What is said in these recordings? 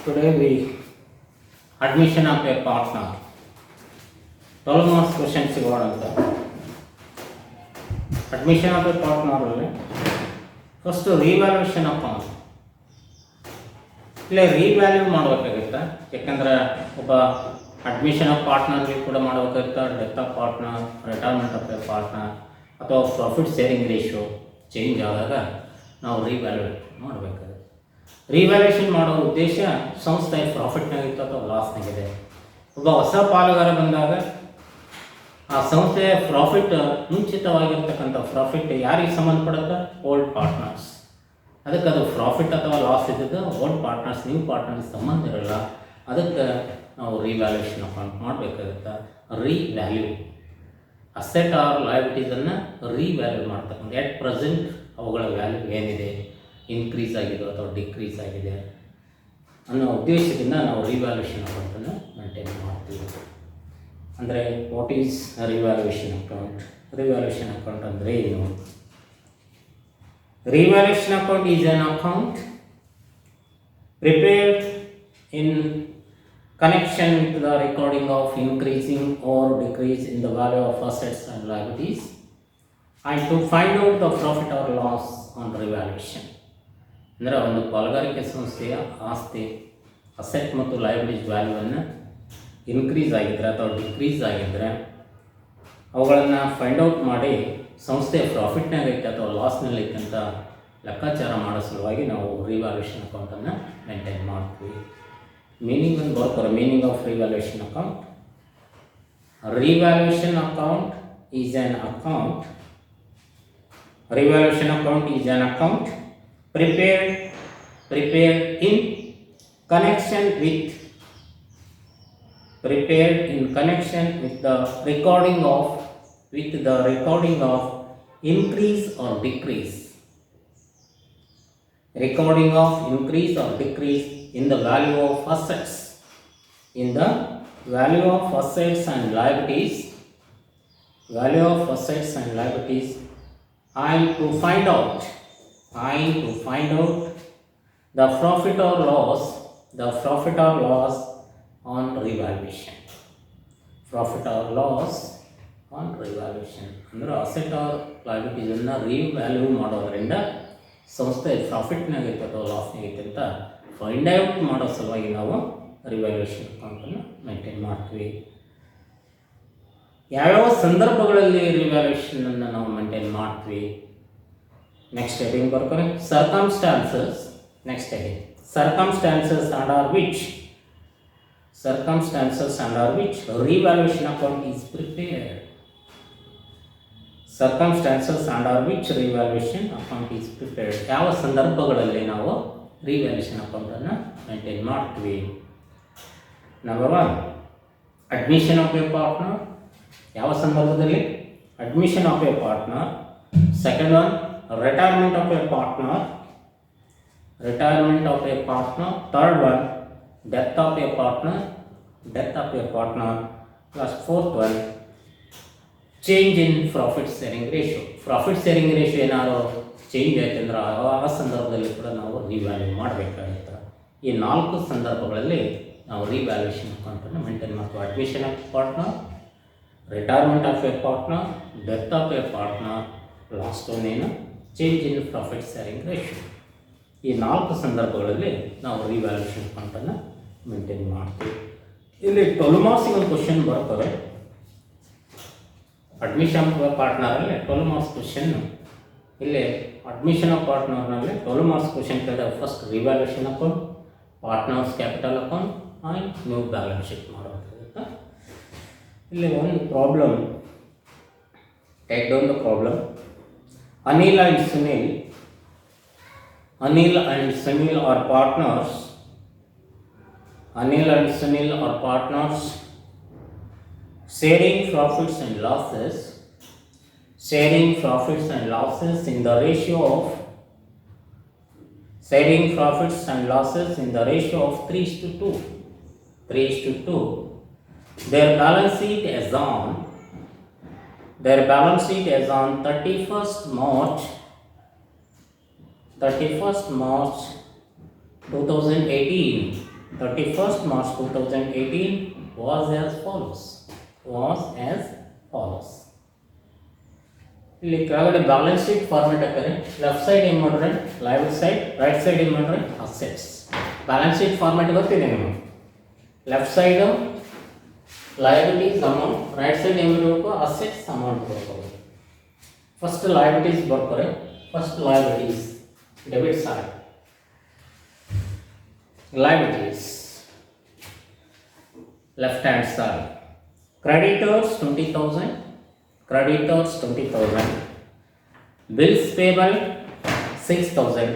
Today we admission of a partner. 12 marks question ಸಿಗೋಣಂತ. Admission of a partner ಅಲ್ಲಿ first revaluation account ಇಲ್ಲ revalue ಮಾಡಬೇಕಾಗುತ್ತೆ. ಯಾಕಂದ್ರೆ ಒಬ್ಬ ಅಡ್ಮಿಷನ್ ಆಫ್ ಪಾರ್ಟ್ನರ್ಗೆ ಕೂಡ ಮಾಡಬೇಕಾಗುತ್ತೆ, death of partner, retirement of a partner ಅಥವಾ ಪ್ರಾಫಿಟ್ ಶೇರಿಂಗ್ ರೇಷಿಯೋ ಚೇಂಜ್ ಆದಾಗ ನಾವು ರಿವ್ಯಾಲ್ಯೂಯೇಟ್ ಮಾಡಬೇಕಾಗುತ್ತೆ. ರಿವ್ಯಾಲ್ಯೂಯೇಷನ್ ಮಾಡೋ ಉದ್ದೇಶ ಸಂಸ್ಥೆ ಪ್ರಾಫಿಟ್ನಾಗಿತ್ತು ಅಥವಾ ಲಾಸ್ನಾಗಿದೆ. ಒಬ್ಬ ಹೊಸ ಪಾಲುಗಾರ ಬಂದಾಗ ಆ ಸಂಸ್ಥೆಯ ಪ್ರಾಫಿಟ್ ಮುಂಚಿತವಾಗಿರ್ತಕ್ಕಂಥ ಪ್ರಾಫಿಟ್ ಯಾರಿಗೆ ಸಂಬಂಧಪಡುತ್ತೆ? Old partners. ಅದಕ್ಕೆ ಅದು ಪ್ರಾಫಿಟ್ ಅಥವಾ ಲಾಸ್ ಇದ್ದಿದ್ದು ಓಲ್ಡ್ ಪಾರ್ಟ್ನರ್ಸ್, ನ್ಯೂ ಪಾರ್ಟ್ನರ್ಸ್ ಸಂಬಂಧ ಇರಲ್ಲ. ಅದಕ್ಕೆ ನಾವು ರಿವ್ಯಾಲ್ಯೂಯೇಷನ್ ಅಕೌಂಟ್ ಮಾಡಬೇಕಾಗುತ್ತೆ. ರಿವ್ಯಾಲ್ಯೂ ಅಸೆಟ್ ಆರ್ ಲಯಬಿಲಿಟೀಸನ್ನು ರಿವ್ಯಾಲ್ಯೂ ಮಾಡ್ತಕ್ಕಂಥ ಎಟ್ ಪ್ರೆಸೆಂಟ್ ಅವುಗಳ ವ್ಯಾಲ್ಯೂ ಏನಿದೆ, ಇನ್ಕ್ರೀಸ್ ಆಗಿದೆ ಅಥವಾ ಡಿಕ್ರೀಸ್ ಆಗಿದೆ ಅನ್ನೋ ಉದ್ದೇಶದಿಂದ ನಾವು ರಿವ್ಯಾಲ್ಯೂಯೇಷನ್ ಅಕೌಂಟನ್ನು ಮೇಂಟೈನ್ ಮಾಡ್ತೀವಿ. ಅಂದರೆ what is revaluation account? Revaluation account ಅಂದರೆ ಏನು? Revaluation account is on account prepared in connection with the recording of increasing or decrease in the value of assets and liabilities and to find out the profit or loss on revaluation. ಅಂದರೆ ಒಂದು ಪಾಲುಗಾರಿಕೆ ಸಂಸ್ಥೆಯ ಆಸ್ತಿ asset ಮತ್ತು liabilities ವ್ಯಾಲ್ಯೂವನ್ನು increase ಆಗಿದ್ದರೆ ಅಥವಾ decrease ಆಗಿದ್ದರೆ ಅವುಗಳನ್ನು ಫೈಂಡ್ ಔಟ್ ಮಾಡಿ ಸಂಸ್ಥೆಯ ಪ್ರಾಫಿಟ್ನಾಗೈತೆ ಅಥವಾ ಲಾಸ್ನಲ್ಲೈತೆ ಅಂತ ಲೆಕ್ಕಾಚಾರ ಮಾಡೋ ಸಲುವಾಗಿ ನಾವು ರಿವ್ಯಾಲ್ಯೂಯೇಷನ್ ಅಕೌಂಟನ್ನು ಮೇಂಟೈನ್ ಮಾಡ್ತೀವಿ. Meaning and work or meaning of revaluation account. A revaluation account is an account. Revaluation account is an account prepared in connection with the recording of increase or decrease. Recording of increase or decrease in the value of assets, and liabilities, and to find out the profit or loss on revaluation. ಅಂದರೆ asset R ಲಯಬಿಲಿಟೀಸನ್ನು revalue ಮಾಡೋದರಿಂದ ಸಂಸ್ಥೆ ಪ್ರಾಫಿಟ್ನಾಗೈತೆ ಅಥವಾ ಲಾಸ್ನಾಗೈತೆ ಅಂತ find out ಮಾಡೋ ಸಲುವಾಗಿ ನಾವು revaluation ಅಕೌಂಟನ್ನು maintain ಮಾಡ್ತೀವಿ. ಯಾವ್ಯಾವ ಸಂದರ್ಭಗಳಲ್ಲಿ ರಿವ್ಯಾಲ್ಯೂಯೇಷನನ್ನು ನಾವು ಮೇಂಟೈನ್ ಮಾಡ್ತೀವಿ? ನೆಕ್ಸ್ಟ್ ಹೆಡಿಂಗ್ ಬರ್ತಾರೆ circumstances. Next heading circumstances under which revaluation account is prepared. Circumstances under which revaluation account is prepared. ಯಾವ ಸಂದರ್ಭಗಳಲ್ಲಿ ನಾವು ರಿವ್ಯಾಲ್ಯೂಯೇಷನ್ ಅಕೌಂಟನ್ನು ಮೇಂಟೈನ್ ಮಾಡ್ತೀವಿ? Number 1 admission of a partner. ಯಾವ ಸಂದರ್ಭದಲ್ಲಿ? Admission of a partner. Second one retirement of a partner. Third one death of a partner. Plus fourth one change in profit sharing ratio ಏನಾದ್ರು change ಆಯ್ತು ಅಂದ್ರೆ ಆ ಸಂದರ್ಭದಲ್ಲಿ ಕೂಡ ನಾವು ರಿವ್ಯಾಲ್ಯೂ ಮಾಡಬೇಕಾಗುತ್ತೆ. ಈ 4 ಸಂದರ್ಭಗಳಲ್ಲಿ ನಾವು ರಿವ್ಯಾಲ್ಯೂಯೇಷನ್ ಅಕೌಂಟನ್ನು ಮೇಂಟೈನ್ ಮಾಡ್ತೀವಿ. Admission of partner, retirement of a partner, death of a partner, last one ಏನು change in profit sharing ratio. ಈ 4 ಸಂದರ್ಭಗಳಲ್ಲಿ ನಾವು ರಿವ್ಯಾಲ್ಯೂಯೇಷನ್ ಅಕೌಂಟನ್ನು ಮೇಂಟೈನ್ ಮಾಡ್ತೀವಿ. ಇಲ್ಲಿ 12 ಮಾರ್ಕ್ಸಿಗೆ ಒಂದು ಕ್ವಶನ್ ಬರ್ತವೆ. ಅಡ್ಮಿಷನ್ ಆಫ್ ಪಾರ್ಟ್ನರಲ್ಲಿ 12 ಮಾರ್ಕ್ಸ್ ಕ್ವಶನ್. ಇಲ್ಲಿ ಅಡ್ಮಿಷನ್ ಆಫ್ ಪಾರ್ಟ್ನರ್ನಲ್ಲಿ 12 ಮಾರ್ಕ್ಸ್ ಕ್ವಶನ್ ಕೇಳಿದಾಗ first revaluation account, partners capital account and new balance sheet ಮಾಡೋದಾಗುತ್ತೆ. ಇಲ್ಲಿ ಒಂದು problem, take down the problem. Anil and Sunil are partners sharing profits and losses in the ratio of 3:2. Their balance sheet is on 31st March 2018 31st March 2018 was as follows. ಇಲ್ಲಿ ಕೆಳಗಡೆ balance sheet format ಹಾಕಿದ್ರೆ left side ಏನು ಮಾಡಿದ್ರೆ liability side, right side ಏನು ಮಾಡಿದ್ರೆ assets. Balance sheet format ಗೊತ್ತಿದೆ ನಿಮಗೆ. Left side liabilities amount, right side ಏನು ಬರಬೇಕು ಅಸೆಟ್ಸ್ ಅಮೌಂಟ್ ಬರ್ಕೋಬೇಕು. ಫಸ್ಟ್ ಲಯಬಿಲಿಟೀಸ್ ಬರ್ತಾರೆ. First liabilities debit side. Liabilities, left hand side. Creditors 20,000. Bills payable 6,000.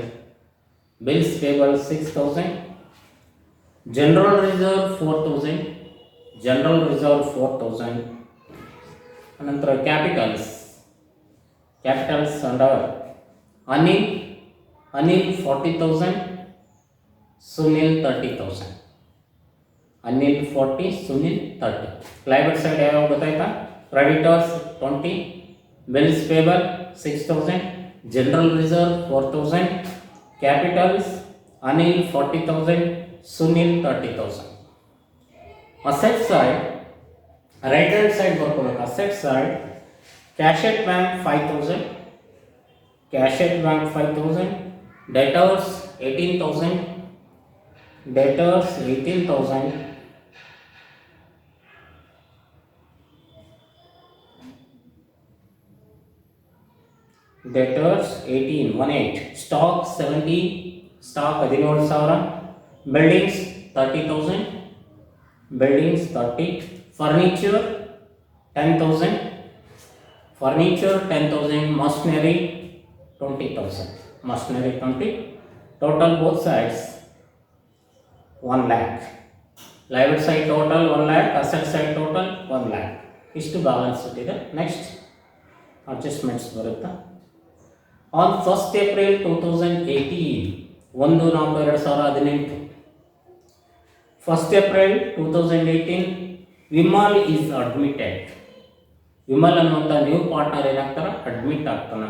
General reserve 4,000. Another capitals under Anil 40,000. Sunil 30,000. Anil 40, Sunil 30. Liability side ಯಾವ ಗೊತ್ತಾಯ್ತಾ? Creditors 20, bills payable 6,000, general reserve 4,000, capitals Anil 40,000, Sunil 30,000. Asset side, right hand side ಬರ್ಕೋಬೇಕು. Asset side, cash at bank 5,000, debtors 18,000. Debtors 18,000. Debtors 18. Stock 70. Stock 17,000. Buildings 30,000. Buildings 30. Furniture 10,000. Machinery 20,000. Machinery 20. Total both sides 1 lakh. Liability side total 1 lakh, asset side total 1 lakh. ಇಷ್ಟು balance ಇದೆ. Next adjustments ಬರುತ್ತಾ. On 1st April 2018, 1/4/2018, 1st April 2018, Vimal is admitted. Vimal ಅನ್ನುವಂಥ new partner ಏನಾಗ್ತಾರೆ, admit ಆಗ್ತಾನೆ.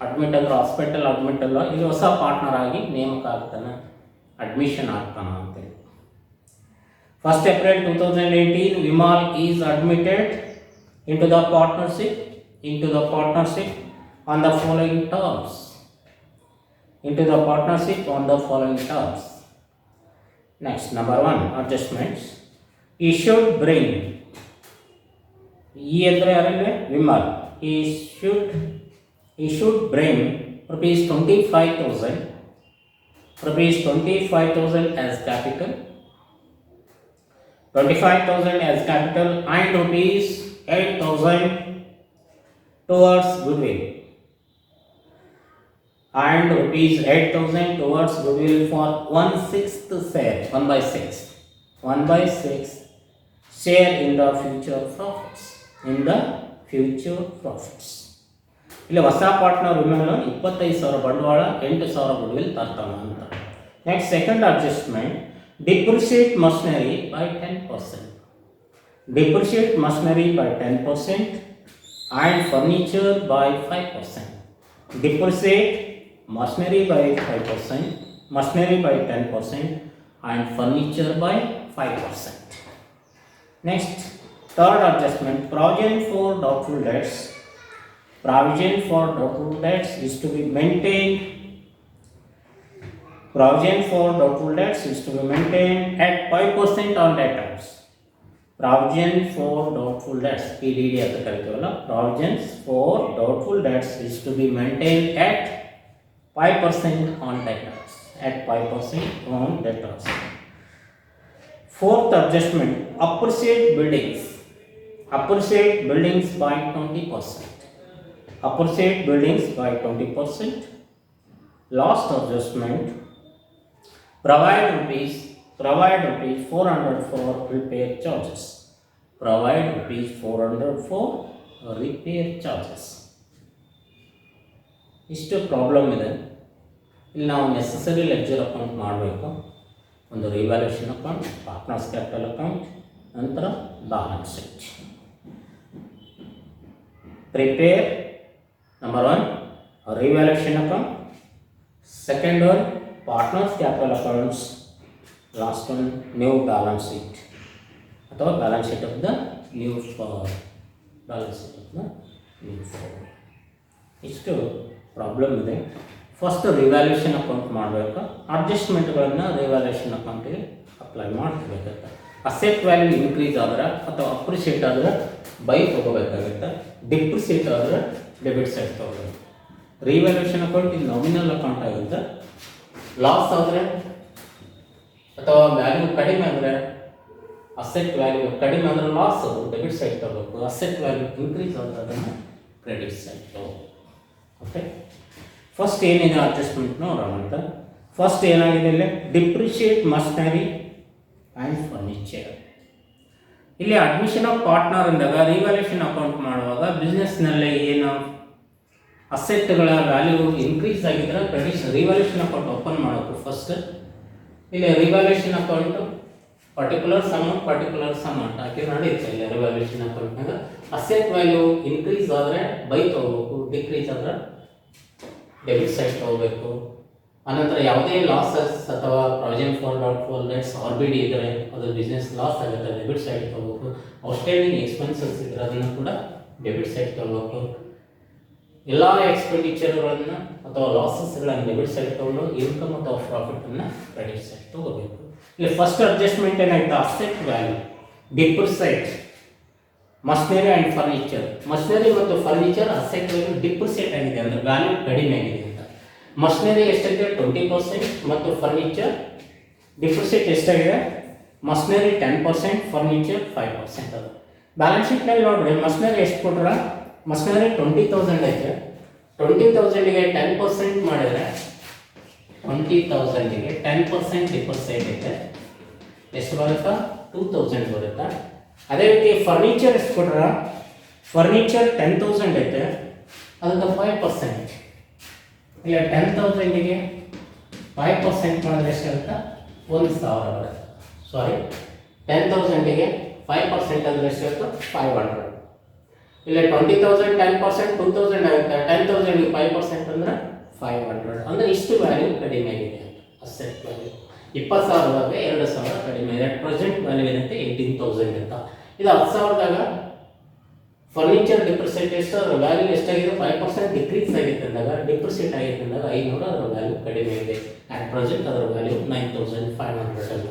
Admit ಅಂದ್ರೆ hospital admit ಅಲ್ಲ, ಇಲ್ಲಿ ಹೊಸ ಪಾರ್ಟ್ನರ್ ಆಗಿ ನೇಮಕ ಆಗ್ತಾನೆ, ಅಡ್ಮಿಷನ್ ಆಗ್ತಾನ ಅಂತೇಳಿ. 1st April 2018, Vimal is admitted into the partnership on the following terms. Next, number 1, adjustments. He should bring. E andre yarange Vimal. He should bring rupees 25,000 as capital, 25,000 as capital, and rupees 8,000 towards goodwill, for 1/6 share, 1/6 share in the future profits. ಇಲ್ಲಿ ಹೊಸ partner ವಿಮೆಲ್ 25,000 ಬಂಡವಾಳ, 8,000 goodwill ತರ್ತಾನ ಅಂತ. Next, second adjustment, depreciate machinery by 10%. And furniture by 5%. Depreciate machinery by 5%, machinery by 10%, and furniture by 5%. Next, third adjustment, provision for doubtful debts is to be maintained. Provision for doubtful debts is to be maintained at 5% on debtors. Provision for doubtful debts, PDD ಅಂತ ಕರೀತೀವಲ್ಲ, provisions for doubtful debts is to be maintained at 5% on debtors. Fourth adjustment, appreciate buildings by 20%. Last adjustment, provide rupees 400 for repair charges. ಇಷ್ಟು problem ಇದೆ. ಇಲ್ಲಿ ನಾವು necessary ledger account ಮಾಡಬೇಕು, ಒಂದು revaluation account, partners capital account, ನಂತರ balance sheet. Prepare number 1 revaluation account, second 1 partners capital accounts, last one new balance sheet ಅಥವಾ balance sheet of the new balance sheet of the new ಇಷ್ಟು problem ಇದೆ. First revaluation account ಮಾಡಬೇಕು. ಅಡ್ಜಸ್ಟ್ಮೆಂಟ್ಗಳನ್ನು revaluation ಅಕೌಂಟಿಗೆ apply ಮಾಡ್ಕೋಬೇಕಾಗುತ್ತೆ. Asset value increase ಆದ್ರೆ ಅಥವಾ appreciate ಆದರೆ ಬೈ ತೊಗೋಬೇಕಾಗುತ್ತೆ. ಡಿಪ್ರಿಸಿಯೇಟ್ ಆದರೆ ಡೆಬಿಟ್ ಸೈಡ್ ತೊಗೋಬೇಕು. ರಿವ್ಯಾಲ್ಯೂಷನ್ ಅಕೌಂಟ್ ಇದು ನಾಮಿನಲ್ ಅಕೌಂಟ್ ಆಗುತ್ತೆ. ಲಾಸ್ ಆದರೆ ಅಥವಾ ವ್ಯಾಲ್ಯೂ ಕಡಿಮೆ ಅಂದರೆ ಅಸೆಟ್ ವ್ಯಾಲ್ಯೂ ಕಡಿಮೆ ಅಂದರೆ ಲಾಸ್ ಅದು ಡೆಬಿಟ್ ಸೈಡ್ ತಗೋಬೇಕು. ಅಸೆಟ್ ವ್ಯಾಲ್ಯೂ ಇನ್ಕ್ರೀಸ್ ಆದರೆ ಅದನ್ನು ಕ್ರೆಡಿಟ್ ಸೈಡ್ ತಗೋಬೇಕು. ಓಕೆ, ಫಸ್ಟ್ ಏನಿದೆ ಅಡ್ಜಸ್ಟ್ಮೆಂಟ್ ನೋಡೋಣ ಅಂತ. ಫಸ್ಟ್ ಏನಾಗಿದೆ ಇಲ್ಲಿ ಡಿಪ್ರಿಷಿಯೇಟ್ ಮಷಿನರಿ ಆ್ಯಂಡ್ ಫರ್ನಿಚರ್. ಇಲ್ಲಿ ಅಡ್ಮಿಷನ್ ಆಫ್ ಪಾರ್ಟ್ನರ್ ಅಂದಾಗ ರಿವ್ಯಾಲ್ಯೂಷನ್ ಅಕೌಂಟ್ ಮಾಡುವಾಗ ಬಿಸ್ನೆಸ್ನಲ್ಲಿ ಏನು ಅಸೆಟ್ಗಳ ವ್ಯಾಲ್ಯೂ ಇನ್ಕ್ರೀಸ್ ಆಗಿದ್ರೆ ಕ್ರೆಡಿಟ್ ರಿವ್ಯಾಲ್ಯೂಷನ್ ಅಕೌಂಟ್ ಓಪನ್ ಮಾಡಬೇಕು. ಫಸ್ಟ್ ಇಲ್ಲಿ ರಿವ್ಯಾಲ್ಯೂಷನ್ ಅಕೌಂಟು ಪರ್ಟಿಕ್ಯುಲರ್ ಸಮ್ ಅಂತ ಹಾಕಿ ನಡೆಯುತ್ತೆ. ಇಲ್ಲಿ ರಿವ್ಯಾಲ್ಯೂಷನ್ ಅಕೌಂಟ್ನಾಗ ಅಸೆಟ್ ವ್ಯಾಲ್ಯೂ ಇನ್ಕ್ರೀಸ್ ಆದರೆ ಬೈ ತೊಗೋಬೇಕು, ಡಿಕ್ರೀಸ್ ಆದರೆ ಡೆಬಿಟ್ ಸೈಡ್ ತೊಗೋಬೇಕು. ಅನಂತರ ಯಾವುದೇ ಲಾಸಸ್ ಅಥವಾ provision for doubtful debts RBD ಇದ್ದರೆ ಅದು ಬಿಸ್ನೆಸ್ ಲಾಸ್ ಆಗುತ್ತೆ, ಡೆಬಿಟ್ ಸೈಡ್ ತೊಗೋಬೇಕು. ಔಟ್ಸ್ಟ್ಯಾಂಡಿಂಗ್ ಎಕ್ಸ್ಪೆನ್ಸಸ್ ಇದ್ದರೆ ಅದನ್ನು ಕೂಡ ಡೆಬಿಟ್ ಸೈಡ್ ತೊಗೋಬೇಕು. ಎಲ್ಲ ಎಕ್ಸ್ಪೆಂಡಿಚರ್ಗಳನ್ನು ಅಥವಾ ಲಾಸಸ್ಗಳನ್ನು ಡೆಬಿಟ್ ಸೈಡ್ ತೊಗೊಂಡು ಇನ್ಕಮ್ ಅಥವಾ ಪ್ರಾಫಿಟನ್ನು ಕ್ರೆಡಿಟ್ ಸೈಡ್ ತೊಗೋಬೇಕು. ಇಲ್ಲಿ ಫಸ್ಟ್ ಅಡ್ಜಸ್ಟ್ಮೆಂಟ್ ಏನಾಯ್ತು, asset value depreciate machinery and furniture. Machinery ಮತ್ತು ಫರ್ನಿಚರ್ ಅಸೆಟ್ ವ್ಯಾಲ್ಯೂ ಡಿಪ್ರಿಸೇಟ್ ಆಗಿದೆ ಅಂದರೆ ವ್ಯಾಲ್ಯೂ ಕಡಿಮೆ ಆಗಿದೆ ಅಂತ. ಮಷಿನರಿ ಎಷ್ಟಾಗಿದೆ 20% ಮತ್ತು ಫರ್ನಿಚರ್ ಡಿಪ್ರಿಸೇಟ್ ಎಷ್ಟಾಗಿದೆ, ಮಷಿನರಿ 10%, ಫರ್ನಿಚರ್ 5%. ಅದು ಬ್ಯಾಲೆನ್ಸ್ ಶೀಟ್ನಲ್ಲಿ ನೋಡ್ರಿ ಮಷಿನರಿ ಎಷ್ಟು ಕೊಟ್ರ, ಮಷಿನರಿ 20,000 ಐತೆ. 20,000ಗೆ 10% ಮಾಡಿದರೆ 20,000ಗೆ 10% ಡಿಪ್ರಿಸೇಟ್ ಐತೆ, ಎಷ್ಟು ಬರುತ್ತಾ 2,000 ಬರುತ್ತಾ. ಅದೇ ರೀತಿ ಫರ್ನಿಚರ್ ಎಷ್ಟು ಕೊಟ್ರ, ಫರ್ನಿಚರ್ 10,000 ಐತೆ, ಅದಕ್ಕೆ 5%. ಇಲ್ಲ 10,000ಗೆ 5% ಮಾಡಿದ್ರೆ ಎಷ್ಟಾಗುತ್ತೆ, 1,000 ಬರುತ್ತೆ. ಸಾರಿ 10,000ಗೆ 5% ಅಂದರೆ ಎಷ್ಟಾಗುತ್ತೆ, 500. ಇಲ್ಲ 20,000 10% 2,000 ಆಗುತ್ತೆ. 10,000ಗೆ 5% ಅಂದರೆ 500. ಅಂದರೆ ಇಷ್ಟು ವ್ಯಾಲ್ಯೂ ಕಡಿಮೆ ಆಗಿದೆ ಅಸೆಟ್ ವ್ಯಾಲ್ಯೂ. 20,000ದಾಗ 2,000 ಕಡಿಮೆ ಇದೆ. ಪ್ರೆಸೆಂಟ್ ವ್ಯಾಲ್ಯೂ ಏನಂತೆ 18,000 ಅಂತ. ಇದು 10,000ದಾಗ ಫರ್ನಿಚರ್ ಡಿಪ್ರಿಸಿಯೇಟ್ ಎಷ್ಟು, ಅದರ ವ್ಯಾಲ್ಯೂ ಎಷ್ಟಾಗಿದೆ 5% ಡಿಕ್ರೀಸ್ ಆಗಿತ್ತು ಅಂದಾಗ, ಡಿಪ್ರಿಸಿಯೇಟ್ ಆಗಿತ್ತು ಅಂದಾಗ 500, ಅದರ ವ್ಯಾಲ್ಯೂ ಕಡಿಮೆ ಇದೆ. ಆ್ಯಟ್ ಪ್ರೆಸೆಂಟ್ ಅದರ ವ್ಯಾಲ್ಯೂ 9,500 ಅಲ್ಲ.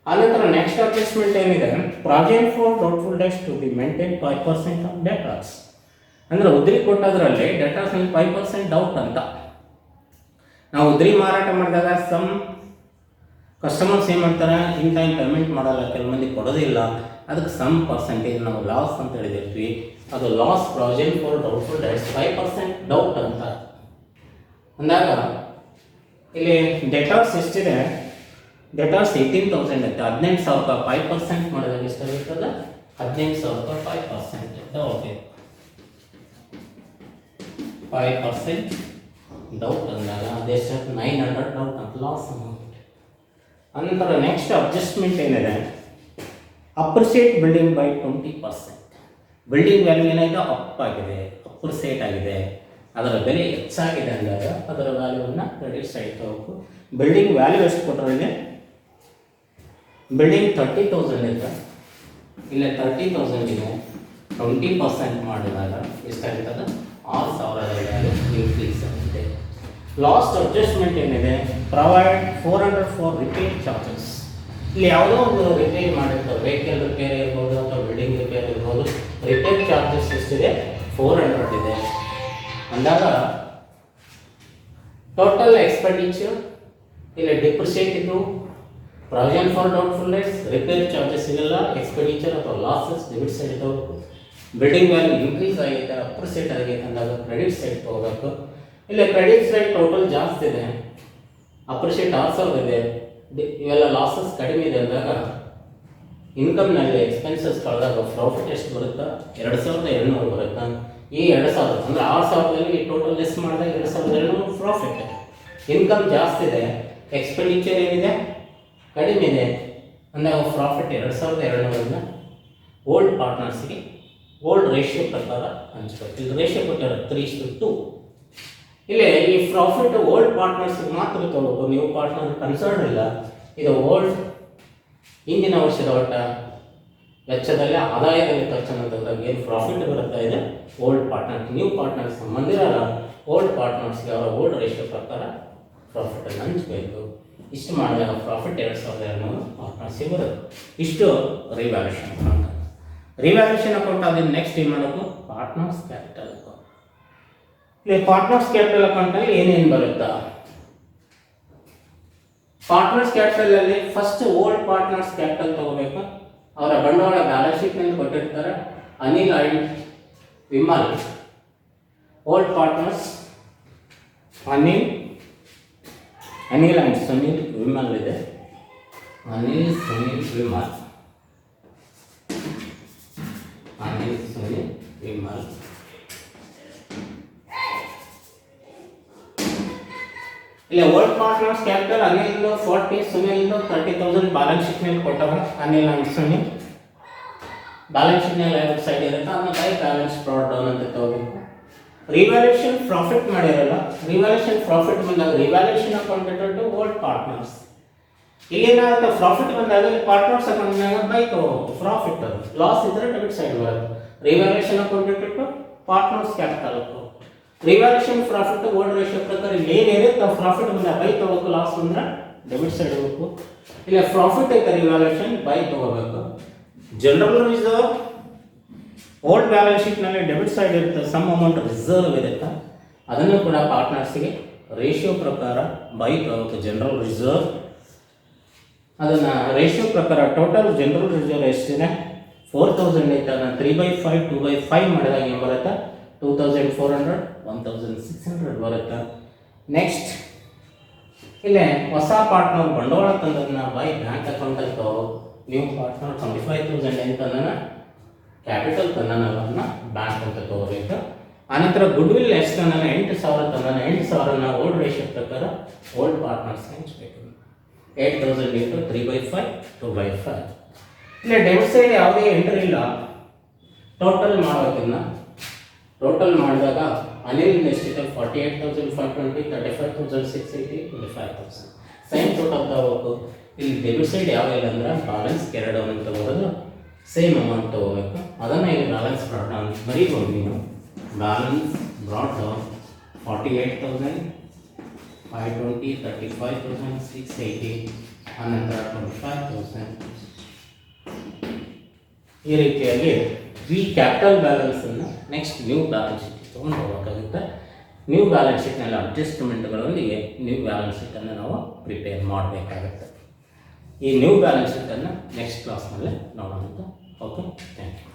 ಆನಂತರ ನೆಕ್ಸ್ಟ್ ಅಡ್ಜಸ್ಟ್ಮೆಂಟ್ ಏನಿದೆ, provision for doubtful debts to be maintain 5% of debtors. ಅಂದರೆ ಉದ್ರಿ ಕೊಟ್ಟದ್ರಲ್ಲಿ ಡೆಟಾರ್ಸ್ನಲ್ಲಿ 5% ಡೌಟ್ ಅಂತ. ನಾವು ಉದ್ರಿ ಮಾರಾಟ ಮಾಡಿದಾಗ ಸಮ್ ಕಸ್ಟಮರ್ಸ್ ಏನು ಮಾಡ್ತಾರೆ, ಇನ್ ಟೈಮ್ ಪೇಮೆಂಟ್ ಮಾಡಲ್ಲ, ಕೆಲವು ಮಂದಿ ಕೊಡೋದಿಲ್ಲ, ಅದಕ್ಕೆ ಸಮ್ ಪರ್ಸೆಂಟೇಜ್ ನಾವು ಲಾಸ್ ಅಂತ ಹೇಳಿದಿರ್ತೀವಿ. ಅದು loss provision for doubtful debts 5% doubt ಅಂತ ಅಂದಾಗ ಇಲ್ಲಿ ಡೆಟಾರ್ಸ್ ಎಷ್ಟಿದೆ, ಡೆಟಾರ್ಸ್ 18,000 ಐತೆ. 18,000 5% ಮಾಡಿದಾಗ ಎಷ್ಟಾಗಿರ್ತದೆ, 18,000 5% ಡೌಟ್ ಇದೆ. 5% ಡೌಟ್ ಅಂದಾಗ ಅದೆಷ್ಟು 900 ಡೌಟ್ ಅಂತ ಲಾಸ್ ಅಮೌಂಟ್. ಅನಂತರ ನೆಕ್ಸ್ಟ್ ಅಡ್ಜಸ್ಟ್ಮೆಂಟ್ ಏನಿದೆ, appreciate building by 20%. Building value ಏನಾಗಿದೆ, ಅಪ್ ಆಗಿದೆ, ಅಪ್ರಿಸಿಯೇಟ್ ಆಗಿದೆ, ಅದರ ಬೆಲೆ ಹೆಚ್ಚಾಗಿದೆ ಅಂದಾಗ ಅದರ ವ್ಯಾಲ್ಯೂವನ್ನು ಕ್ರೆಡಿಟ್ ಸೈಡ್ ತಗೋಬೇಕು. ಬಿಲ್ಡಿಂಗ್ ವ್ಯಾಲ್ಯೂ ಎಷ್ಟು ಕೊಟ್ಟರೆ, ಬಿಲ್ಡಿಂಗ್ 30,000 ಇದೆ, ಇಲ್ಲ 30,000ಗೆ 20% ಮಾಡಿದಾಗ ಎಷ್ಟಾಗ್ತದೆ, 6,000 ವ್ಯಾಲ್ಯೂ ಇನ್ಕ್ರೀಸ್ ಆಗುತ್ತೆ. ಲಾಸ್ಟ್ ಅಡ್ಜಸ್ಟ್ಮೆಂಟ್ ಏನಿದೆ, ಪ್ರೊವೈಡ್ 400 ಫಾರ್ ರಿಪೇರ್ ಚಾರ್ಜಸ್. ಇಲ್ಲಿ ಯಾವುದೋ ಒಂದು ರಿಪೇರ್ ಮಾಡಿರ್ತಾರೆ, ವೆಹಿಕಲ್ ರಿಪೇರ್ ಇರ್ಬೋದು ಅಥವಾ ಬಿಲ್ಡಿಂಗ್ ರಿಪೇರ್ ಇರ್ಬೋದು, ರಿಪೇರ್ ಚಾರ್ಜಸ್ ಎಷ್ಟಿದೆ 400 ಇದೆ ಅಂದಾಗ ಟೋಟಲ್ ಎಕ್ಸ್ಪೆಂಡಿಚರ್ ಇಲ್ಲಿ ಡಿಪ್ರಿಸಿಯೇಟ್ ಇದ್ದು, provision for doubtful debts, repair charges ಇರಲ್ಲ, ಎಕ್ಸ್ಪೆಂಡಿಚರ್ ಅಥವಾ ಲಾಸಸ್ ಡೆಬಿಟ್ ಸೈಡ್ ತಗೋಬೇಕು. ಬಿಲ್ಡಿಂಗ್ ವ್ಯಾಲ್ಯೂ ಇನ್ಕ್ರೀಸ್ ಆಗೈತೆ, ಅಪ್ರಿಸಿಯೇಟ್ ಆಗೈತೆ ಅಂದಾಗ ಕ್ರೆಡಿಟ್ ಸೈಡ್ ತಗೋಬೇಕು. ಇಲ್ಲಿ ಕ್ರೆಡಿಟ್ ಸೈಡ್ ಟೋಟಲ್ ಜಾಸ್ತಿ ಇದೆ, ಅಪ್ರಿಷಿಯೇಟ್ 6,000 ಇದೆ, ಇವೆಲ್ಲ ಲಾಸಸ್ ಕಡಿಮೆ ಇದೆ ಅಂದಾಗ ಇನ್ಕಮ್ನಲ್ಲಿ ಎಕ್ಸ್ಪೆನ್ಸಸ್ ಕಳೆದಾಗ ಪ್ರಾಫಿಟ್ ಎಷ್ಟು ಬರುತ್ತಾ, 2,200 ಬರುತ್ತಾ. ಈ 2,000 ಅಂದರೆ 6,000ದಲ್ಲಿ ಟೋಟಲ್ ಲೆಸ್ ಮಾಡಿದಾಗ 2,200 ಪ್ರಾಫಿಟ್. ಇನ್ಕಮ್ ಜಾಸ್ತಿ ಇದೆ, ಎಕ್ಸ್ಪೆಂಡಿಚರ್ ಏನಿದೆ ಕಡಿಮೆ ಇದೆ ಅಂದಾಗ ಪ್ರಾಫಿಟ್ 2,200ನ್ನ ಓಲ್ಡ್ ಪಾರ್ಟ್ನರ್ಸ್ಗೆ ಓಲ್ಡ್ ರೇಷಿಯೋ ಪ್ರಕಾರ ಹಂಚ್ಬೇಕು. ಇಲ್ಲಿ ರೇಷಿಯೋ ಕೊಟ್ಟಿರೋ 3:2. ಇಲ್ಲಿ ಈ ಪ್ರಾಫಿಟ್ ಓಲ್ಡ್ ಪಾರ್ಟ್ನರ್ಸ್ಗೆ ಮಾತ್ರ ತಗೋಬೇಕು, ನೀವು ಪಾರ್ಟ್ನರ್ ಕನ್ಸರ್ನ್ ಇಲ್ಲ. ಇದು ಓಲ್ಡ್ ಹಿಂದಿನ ವರ್ಷದ ಒಟ್ಟ ವೆಚ್ಚದಲ್ಲಿ ಆದಾಯದಲ್ಲಿ ಖರ್ಚನ್ನು ತೆಗೆದಾಗ ಏನು ಪ್ರಾಫಿಟ್ ಬರ್ತಾ ಇದೆ ಓಲ್ಡ್ ಪಾರ್ಟ್ನರ್ಸ್, ನ್ಯೂ ಪಾರ್ಟ್ನರ್ಸ್ ಸಂಬಂಧಿರಲ್ಲ ಓಲ್ಡ್ ಪಾರ್ಟ್ನರ್ಸ್ಗೆ ಅವರ ಓಲ್ಡ್ ರೇಷಿಯೋ ಪ್ರಕಾರ ಪ್ರಾಫಿಟನ್ನು ಹಂಚಬೇಕು. ಇಷ್ಟು ಮಾಡಿದಾಗ ಪ್ರಾಫಿಟ್ 2200 ಪಾರ್ಟ್ನರ್ಸಿಗೆ ಬರುತ್ತೆ. ಇಷ್ಟು ರಿವ್ಯಾಲ್ಯೂಷನ್ ಅಕೌಂಟ್. ರಿವ್ಯಾಲ್ಯೂಷನ್ ಅಕೌಂಟ್ ಆದ್ರೆ ನೆಕ್ಸ್ಟ್ ಏನು ಮಾಡೋದು ಪಾರ್ಟ್ನರ್ಸ್ ಕ್ಯಾಪಿಟಲ್ ಅಕೌಂಟ್. ಇಲ್ಲಿ ಪಾರ್ಟ್ನರ್ಸ್ ಕ್ಯಾಪಿಟಲ್ ಅಕೌಂಟಲ್ಲಿ ಏನೇನು ಬರುತ್ತಾ, ಪಾರ್ಟ್ನರ್ಸ್ ಕ್ಯಾಪಿಟಲ್ ಅಲ್ಲಿ ಫಸ್ಟ್ ಓಲ್ಡ್ ಪಾರ್ಟ್ನರ್ಸ್ ಕ್ಯಾಪಿಟಲ್ ತಗೋಬೇಕು. ಅವರ ಬಂಡವಾಳ ಬ್ಯಾಲೆನ್ಸ್ ಶೀಟ್ನಲ್ಲಿ ಕೊಟ್ಟಿರ್ತಾರೆ. Anil and Vimal old partners, Anil and Sunil Vimal ಇದೆ. ಅನಿಲ್ ಸುನಿಲ್ ವಿಮಲ್ ಇಲ್ಲಿ old partners capital Anil 40, Sunil 30,000 balance sheet ಮೇಲೆ ಕೊಟ್ಟವ. Anil and Sunil balance sheet ನಲ್ಲಿ ಎರಡು ಸೈಡ್ ಇರುತ್ತೆ, ಅದನ್ನ ಬೈ ಬ್ಯಾಲೆನ್ಸ್ ಬ್ರಾಟ್ ಡೌನ್ ಅಂತ ತಗೋಬೇಕು. ರಿವ್ಯಾಲ್ಯೂಷನ್ ಪ್ರಾಫಿಟ್ ಮಾಡಿರಲ್ಲ, ರಿವ್ಯಾಲ್ಯೂಷನ್ ಪ್ರಾಫಿಟ್ ಬಂದಾಗ revaluation account to old partners. ಇಲ್ಲೇನಾಗುತ್ತೆ ಪ್ರಾಫಿಟ್ ಬಂದಾಗ ಪಾರ್ಟ್ನರ್ಸ್ ಅಕೌಂಟ್ನಾಗ ಬೈ ತಗೋಬೇಕು. ಪ್ರಾಫಿಟ್ ಲಾಸ್ ಇದ್ರೆ ಡೆಬಿಟ್ ಸೈಡ್ ಬರುತ್ತೆ. Revaluation account to partners capital account. Revaluation profit old ratio ಪ್ರಕಾರ ಇಲ್ಲಿ ಏನಿರುತ್ತೆ ಪ್ರಾಫಿಟ್ ಬಂದಾಗ ಬೈ ತಗೋಬೇಕು, ಲಾಸ್ ಬಂದ್ರೆ ಡೆಬಿಟ್ ಸೈಡ್ ಹೋಗಬೇಕು. ಇಲ್ಲ ಪ್ರಾಫಿಟ್ ಐತೆ ರಿವ್ಯಾಲ್ಯೂಷನ್ ಬೈ ತಗೋಬೇಕು. ಜನರಲ್ ರಿಸರ್ವ್ ಓಲ್ಡ್ ಬ್ಯಾಲೆನ್ಸ್ ಶೀಟ್ನಲ್ಲಿ ಡೆಬಿಟ್ ಸೈಡ್ ಇರುತ್ತೆ, ಸಮ್ ಅಮೌಂಟ್ ರಿಸರ್ವ್ ಇರುತ್ತೆ, ಅದನ್ನು ಕೂಡ ಪಾರ್ಟ್ನರ್ಸ್ಗೆ ರೇಷಿಯೋ ಪ್ರಕಾರ ಬೈ ತಗೋಬೇಕು. ಜನರಲ್ ರಿಸರ್ವ್ ಅದನ್ನು ರೇಷಿಯೋ ಪ್ರಕಾರ ಟೋಟಲ್ ಜನರಲ್ ರಿಸರ್ವ್ ಎಷ್ಟಿದೆ 4000 ಐತೆ, ಅದನ್ನು 3/5 2/5 ಮಾಡಿದಾಗ ಏನು ಬರುತ್ತೆ 2400 1600 ಬರುತ್ತೆ. ನೆಕ್ಸ್ಟ್ ಇಲ್ಲೇ ಹೊಸ ಪಾರ್ಟ್ನರ್ ಬಂಡವಾಳ ತಂದದನ್ನ ಬೈ ಬ್ಯಾಂಕ್ ಅಕೌಂಟಲ್ಲಿ ತಗೋಬೇಕು. ನ್ಯೂ ಪಾರ್ಟ್ನರ್ 25,000 ಅಂತಂದನ ಕ್ಯಾಪಿಟಲ್ ತಂದನಲ್ಲ ಬ್ಯಾಂಕ್ ಅಂತ ತಗೋಬೇಕು. ಆನಂತರ ಗುಡ್ ವಿಲ್ ಎಷ್ಟು ತಂದನ 8,000 ತಂದನ, 8,000ನ ಓಲ್ಡ್ ರೇಷಿಯೋ ಪ್ರಕಾರ ಓಲ್ಡ್ ಪಾರ್ಟ್ನರ್ಸ್ಗೆ ಹಂಚಬೇಕು. 8,000 ಇಂಟು 3/5 2/5. ಇಲ್ಲ ಡೆಬಿಟ್ ಸೈಡ್ ಯಾವುದೇ ಎಂಟ್ರಿ ಇಲ್ಲ, ಟೋಟಲ್ ಮಾಡೋದನ್ನ ಟೋಟಲ್ ಮಾಡಿದಾಗ ಅನಿಲ್ ಎಷ್ಟಿದೆ 48,520 35,680 25,000 ಸೇಮ್ ಟೋಟಲ್ ತಗೋಬೇಕು. ಇಲ್ಲಿ ಡೆಬಿಟ್ ಸೈಡ್ ಯಾವ ಇಲ್ಲ ಅಂದ್ರೆ ಬ್ಯಾಲೆನ್ಸ್ ಕೆರಡ್ ಅಂತ ತಗೋದು ಸೇಮ್ ಅಮೌಂಟ್ ತಗೋಬೇಕು. ಅದನ್ನು ಇಲ್ಲಿ ಬ್ಯಾಲೆನ್ಸ್ ಬ್ರಾಟ್ ಡೌನ್ ಬರೀಬೋದು ನೀನು. ಬ್ಯಾಲೆನ್ಸ್ ಬ್ರಾಟ್ ಡೌನ್ 48,520 35,680 ಅನಂತರ 25,000. ಈ ರೀತಿಯಾಗಿ ಈ ಕ್ಯಾಪಿಟಲ್ ಬ್ಯಾಲೆನ್ಸನ್ನು ನೆಕ್ಸ್ಟ್ ನ್ಯೂ ಬ್ಯಾಲೆನ್ಸ್ ಶೀಟ್ ತೊಗೊಂಡು ಹೋಗಬೇಕಾಗುತ್ತೆ. ನ್ಯೂ ಬ್ಯಾಲೆನ್ಸ್ ಶೀಟ್ನಲ್ಲಿ ಅಡ್ಜಸ್ಟ್ಮೆಂಟ್ಗಳೊಂದಿಗೆ ನ್ಯೂ ಬ್ಯಾಲೆನ್ಸ್ ಶೀಟನ್ನು ನಾವು ಪ್ರಿಪೇರ್ ಮಾಡಬೇಕಾಗುತ್ತೆ. ಈ ನ್ಯೂ ಬ್ಯಾಲೆನ್ಸ್ ಶೀಟನ್ನು ನೆಕ್ಸ್ಟ್ ಕ್ಲಾಸ್ನಲ್ಲಿ ನೋಡೋಣ. Okay, thank you.